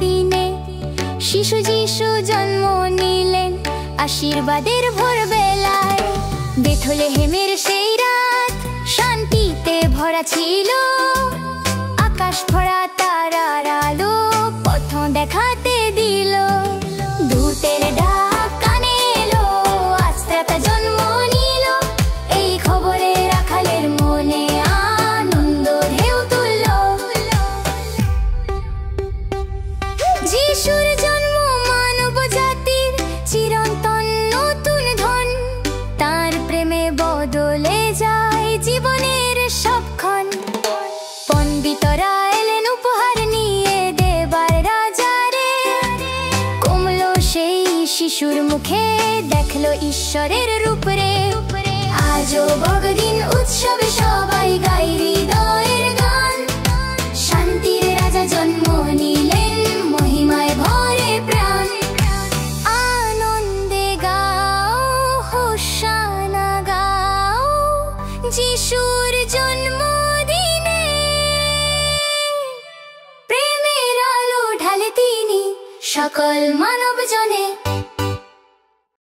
দিনে শিশু যিশু জন্ম নিলেন আশীর্বাদের ভোরবেলায়। বেথলেহেমের সেই রাত শান্তিতে ভরা ছিল, আকাশ ভরা তারার আলো পথ দেখাতে দিল। দূতের ডাক কানে এলো, আজ ত্রাতা জন্ম নিল, এই খবরে রাখালের মনে আনন্দ ঢেউ তুলল। যিশুর জন্ম মানব জাতির চিরন্তন নতুন ধন, তার প্রেমে বদলে যায় জীবনের সবক্ষণ। পণ্ডিতরা এলেন উপহার নিয়ে দেবার রাজারে, কমলো সেই শিশুর মুখে, দেখলো ঈশ্বরের রূপ রে। আজও বড়দিন উৎসবে সবাই গায় হৃদয়ের গান, শান্তির রাজা জন্ম নিলেন, মহিমায় ভরে প্রাণ। আনন্দে গাও, হোশানা গাও, যিশুর জন্মদিনে। প্রেমের আলো ঢালে তিনি সকল মানব জনে।